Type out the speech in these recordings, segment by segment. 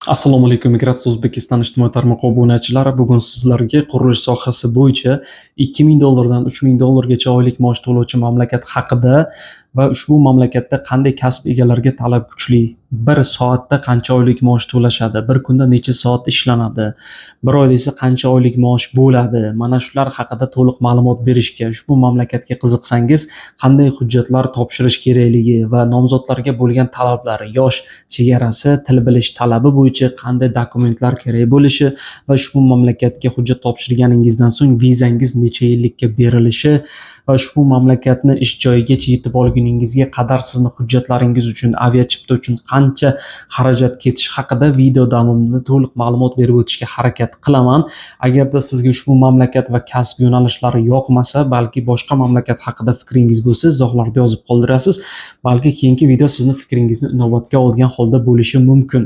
Assalomu alaykum, Migratsiya O'zbekiston ijtimoiy tarmoq obunachilari. Bugun sizlarga qurilish sohasi bo'yicha $2000 dan $3000 oylik maosh to'lovchi mamlakat haqida va ushbu mamlakatda qanday kasb egalariga talab kuchli, bir soatda qancha oylik maosh to'lashadi, bir kunda necha soat ishlanadi, bir oyda esa qancha oylik maosh bo'ladi. Mana shular haqida to'liq ma'lumot berishga, ushbu mamlakatga qiziqsangiz, qanday hujjatlar topshirish kerakligi va nomzodlarga bo'lgan talablar, yosh chegarasi, til bilish talabi bo'yicha qanday dokumentlar kerak bo'lishi va ushbu mamlakatga hujjat topshirganingizdan so'ng vizangiz necha yillikka berilishi va ushbu mamlakatni ish joyigacha yetib olguningizga qadar sizni hujjatlaringiz uchun, aviachipta uchun qancha xarajat ketishi haqida video davomida to'liq ma'lumot berib o'tishga harakat qilaman. Agarda sizga ushbu mamlakat va kasb yo'nalishlari yoqmasa, balki boshqa mamlakat haqida fikringiz bo'lsa, izohlarda yozib qoldirasiz. Balki keyingi video sizni fikringizni inobatga olgan holda bo'lishi mumkin.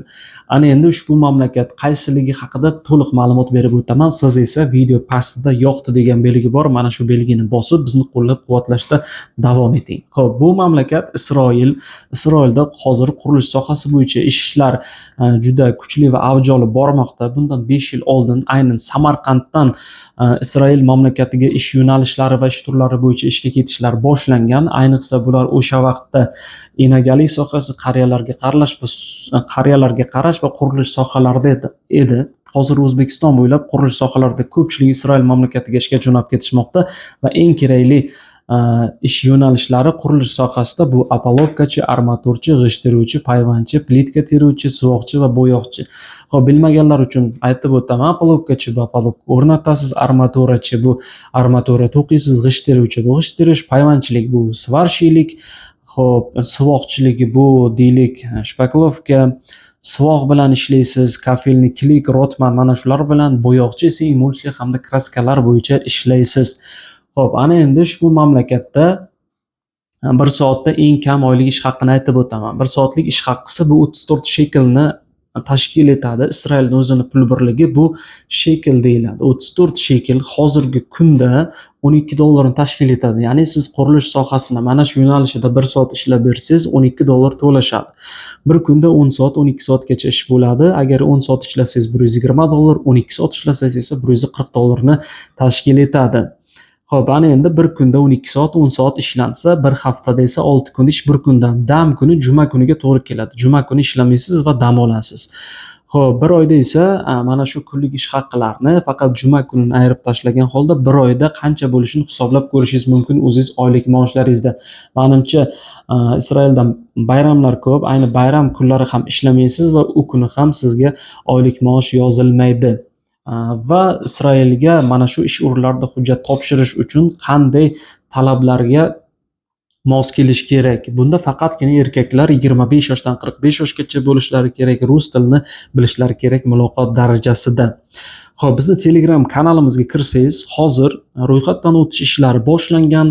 Ana endi ushbu mamlakat qaysiligi haqida to'liq ma'lumot berib o'taman. Siz esa video pastida yoqdi degan belgi bor, mana shu belgini bosib bizni qo'llab-quvvatlashda davom eting. Xo'p, bu mamlakat Isroil. Isroilda hozir qurilish sohasi bo'yicha ishlar juda kuchli va avj olib bormoqda. Bundan 5 yil oldin aynan Samarqanddan Isroil mamlakatiga ish yo'nalishlari va ish turlari bo'yicha ishga ketishlar boshlangan. Ayniqsa bular o'sha vaqtda enagalik sohasi, qariyalarga qarash va qurilish sohalarida edi. Hozir O'zbekiston bo'ylab qurilish sohalarida ko'pchilik Isroil mamlakatiga ishga jo'nab ketishmoqda va eng kerakli ish yo'nalishlari qurilish sohasida bu apolovkachi, armaturchi, g'isht teruvchi, payvandchi, plitka teruvchi, suvoqchi va bo'yoqchi. Xo'p, bilmaganlar uchun aytib o'taman. Apolovkachi bu apolovka o'rnatasiz, armaturachi bu armatura to'qiysiz, g'isht teruvchi bu g'isht terish, payvandchilik bu svarshilik, xo'p, suvoqchiligi bu deylik shpaklovka, suvoq bilan ishlaysiz, kafilni, klik, rotman, mana shular bilan, bo'yoqchi esa emulsiya hamda kraskalar bo'yicha ishlaysiz. Xo'p, ana endi ushbu mamlakatda bir soatda eng kam oylik ish haqini aytib o'taman. Bir soatlik ish haqqisi bu 34 shekelni tashkil etadi. Isroilning o'zini pul birligi bu shekel deyiladi. 34 shekel hozirgi kunda $12 ni tashkil etadi. Ya'ni siz qurilish sohasini mana shu yo'nalishida 1 soat ishlab bersangiz $12 to'lashadi. Bir kunda 10 soat, 12 soatgacha ish bo'ladi. Agar 10 soat ishlasangiz $120, 12 soat ishlasangiz esa $140 ni tashkil etadi. Xo'p, ana endi bir kunda 12 soat, 10 soat ishlansa, bir haftada esa 6 kun ish, bir kundan dam kuni juma kuniga to'g'ri keladi. Juma kuni ishlamaysiz va dam olasiz. Xo'p, bir oyda esa mana shu kunlik ish haqqilarini faqat juma kunini ayirib tashlagan holda bir oyda qancha bo'lishini hisoblab ko'rishingiz mumkin o'zingiz oylik maoshlaringizda. Menimcha Isroilda bayramlar ko'p, ayni bayram kunlari ham ishlamaysiz va u kuni ham sizga oylik maosh yozilmaydi. Va Isroilga mana shu ish o'rinlarida hujjat topshirish uchun qanday talablarga mos kelish kerak? Bunda faqatgina erkaklar 25 yoshdan 45 yoshgacha bo'lishlari kerak, rus tilini bilishlari kerak muloqot darajasida. Xo'p, bizni Telegram kanalimizga kirsangiz, hozir ro'yxatdan o'tish ishlari boshlangan.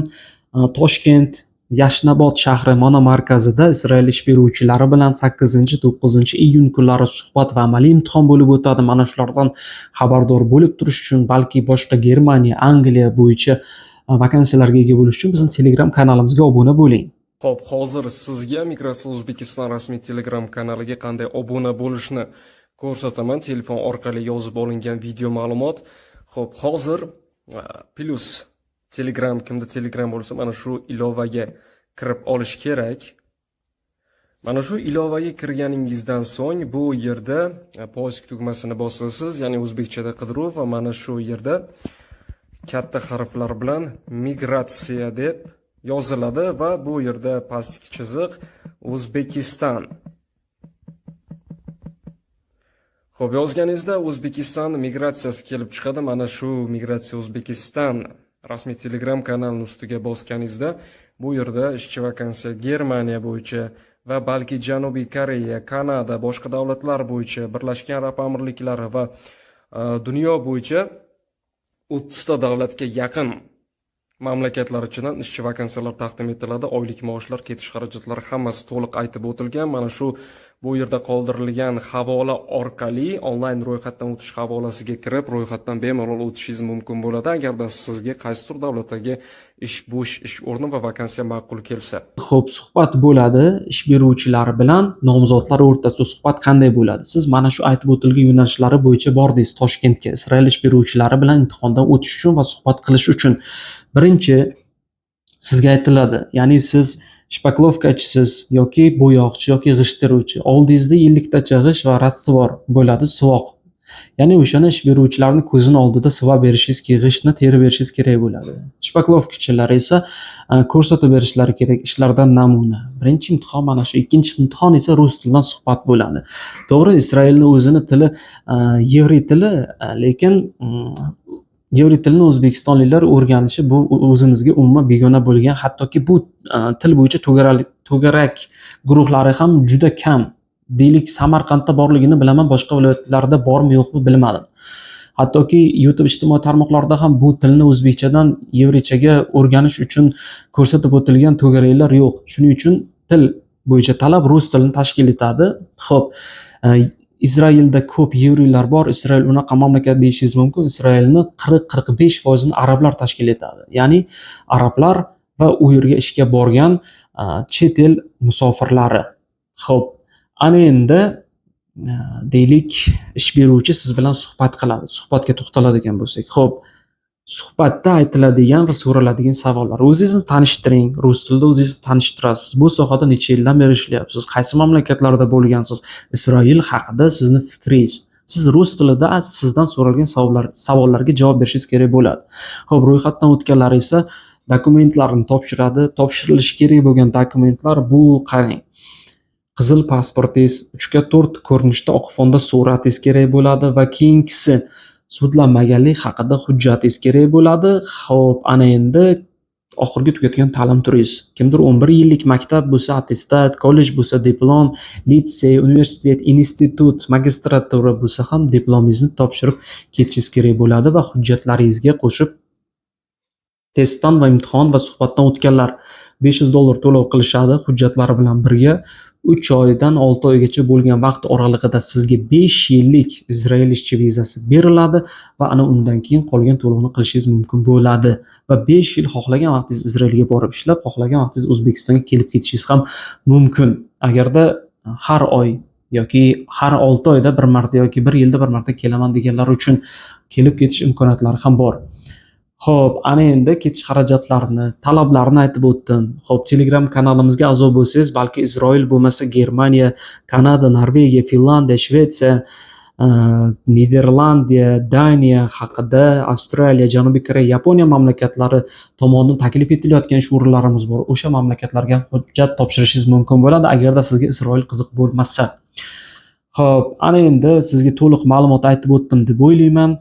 Toshkent Yashnobod shahri monomarkazida Isroil ish beruvchilari bilan 8-9 iyun kunlari suhbat va amaliy imtihon bo'lib o'tadi. Mana shulardan xabardor bo'lib turish uchun, balki boshqa Germaniya, Angliya bo'yicha vakansiyalarga ega bo'lish uchun bizning Telegram kanalimizga obuna bo'ling. Xo'p, hozir sizga Migratsiya O'zbekiston rasmiy Telegram kanaliga qanday obuna bo'lishni ko'rsataman. Telefon orqali yozib olingan video ma'lumot. Xo'p, hozir plus Telegram, kimda Telegram bo'lsa, mana shu ilovaga kirib olish kerak. Mana shu ilovaga kirganingizdan so'ng bu yerda poisk tugmasini bosasiz, ya'ni o'zbekchada qidiruv, va mana shu yerda katta harflar bilan migratsiya deb yoziladi va bu yerda pastki chiziq O'zbekiston. Xo'p, yozganingizda O'zbekiston migratsiyasi kelib chiqadi. Mana shu Migratsiya O'zbekiston rasmiy Telegram kanalining ustiga bosganingizda bu yerda ishchi vakansiya Germaniya bo'yicha va balki Janubiy Koreya, Kanada, boshqa davlatlar bo'yicha, Birlashgan Arab Amirliklari va dunyo bo'yicha 30 ta davlatga yaqin mamlakatlar ichidan ishchi vakansiyalar taqdim etiladi. Oylik maoshlar, ketish xarajatlari hammasi to'liq aytib o'tilgan. Mana shu bu yerda qoldirilgan havola orqali onlayn ro'yxatdan o'tish havolasiga kirib, ro'yxatdan bemalol o'tishingiz mumkin bo'ladi, agarda sizga qaysi tur davlatdagi bo'sh ish o'rni va vakansiya ma'qul kelsa. Xo'p, suhbat bo'ladi ish beruvchilar bilan nomzodlar o'rtasida suhbat qanday bo'ladi? Siz mana shu aytib o'tilgan yo'nalishlari bo'yicha bordingiz Toshkentga Isroil ish beruvchilari bilan imtihondan o'tish uchun va suhbat qilish uchun. Birinchi sizga aytiladi, ya'ni siz shpaklovkachisiz yoki bo'yoqchi yoki g'isht teruvchi. Oldingizda yilliktacha g'isht va rastvor bo'ladi, suvoq. Ya'ni o'shani ish beruvchilarning ko'zini oldida sivab berishingiz, g'ishtni terib berishingiz kerak bo'ladi. Shpaklovkachilar esa ko'rsatib berishlari kerak ishlardan namuna. Birinchi imtihon mana shu, ikkinchi imtihon esa rus tilidan suhbat bo'ladi. To'g'ri, Isroilning o'zini tili yevriy tili, lekin yevriy tilni o'zbekistonliklar o'rganishi bu o'zimizga umuman begona bo'lgan, hattoki bu til bo'yicha to'garak guruhlari ham juda kam. Deylik, Samarqandda borligini bilaman, boshqa viloyatlarda bormi yo'qmi bilmadim. Hattoki YouTube ijtimoiy tarmoqlarda ham bu tilni o'zbekchadan yevriychaga o'rganish uchun ko'rsatib o'tilgan to'garaklar yo'q. Shuning uchun til bo'yicha talab rus tilini tashkil etadi. Xo'p, Isroilda ko'p yevriylar bor. Isroil unaqa mamlakat deyishingiz mumkin. Isroilni 40-45% ni arablar tashkil etadi. Ya'ni arablar va u yerga ishga borgan chet el musofirlari. Xo'p, ana endi deylik ish beruvchi siz bilan suhbat qiladi. Suhbatga to'xtaladigan bo'lsak, xo'p, suhbatda aytiladigan va so'raladigan savollar. O'zingizni tanishtiring, rus tilida o'zingizni tanishtirasiz. Bu sohada necha yildan beri ishlayapsiz? Qaysi mamlakatlarda bo'lgansiz? Isroil haqida sizni fikringiz. Siz rus tilida sizdan so'ralgan savollarga javob berishingiz kerak bo'ladi. Xo'p, ro'yxatdan o'tganlar esa dokumentlarni topshiradi. Topshirilishi kerak bo'lgan dokumentlar bu, qarang. Qizil pasportingiz, 3x4 ko'rinishda oq fonda suratingiz kerak bo'ladi va keyingisi sudlanmaganlik haqida hujjatingiz kerak bo'ladi. Xo'p, ana endi oxirgi tugatgan ta'lim turingiz. Kimdir 11 yillik maktab bo'lsa, attestat, kollej bo'lsa, diplom, litsey, universitet, institut, magistratura bo'lsa ham diplomingizni topshirib ketishingiz kerak bo'ladi va hujjatlaringizga qo'shib testdan va imtihon va suhbatdan o'tganlar $500 to'lov qilishadi hujjatlari bilan birga. 3 oydan 6 oygacha bo'lgan vaqt oralig'ida sizga 5 yillik Isroil ishchi vizasi beriladi va ana undan keyin qolgan to'lovni qilishingiz mumkin bo'ladi va 5 yil xohlagan vaqtingiz Isroilga borib ishlab, xohlagan vaqtingiz O'zbekistonga kelib ketishingiz ham mumkin. Agarda har oy yoki har 6 oyda bir marta yoki 1 yilda bir marta kelaman deganlar uchun kelib ketish imkoniyatlari ham bor. Xo'p, ana endi ketish xarajatlarini, talablarini aytib o'tdim. Xo'p, Telegram kanalimizga a'zo bo'lsangiz, balki Isroil bo'lmasa Germaniya, Kanada, Norvegiya, Finlandiya, Shvetsiya, Niderlandiya, Daniya haqida, Avstraliya, Janubiy Koreya, Yaponiya mamlakatlari tomonidan taklif etilayotgan ish o'rinlarimiz bor. O'sha mamlakatlarga hujjat topshirishingiz mumkin bo'ladi, agarda sizga Isroil qiziq bo'lmasa. Xo'p, ana endi sizga to'liq ma'lumot aytib o'tdim deb o'ylayman.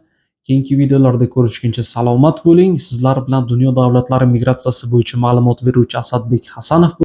Keyingi videolarda ko'rishguncha salomat bo'ling. Sizlar bilan dunyo davlatlari migratsiyasi bo'yicha ma'lumot beruvchi Asadbek Hasanov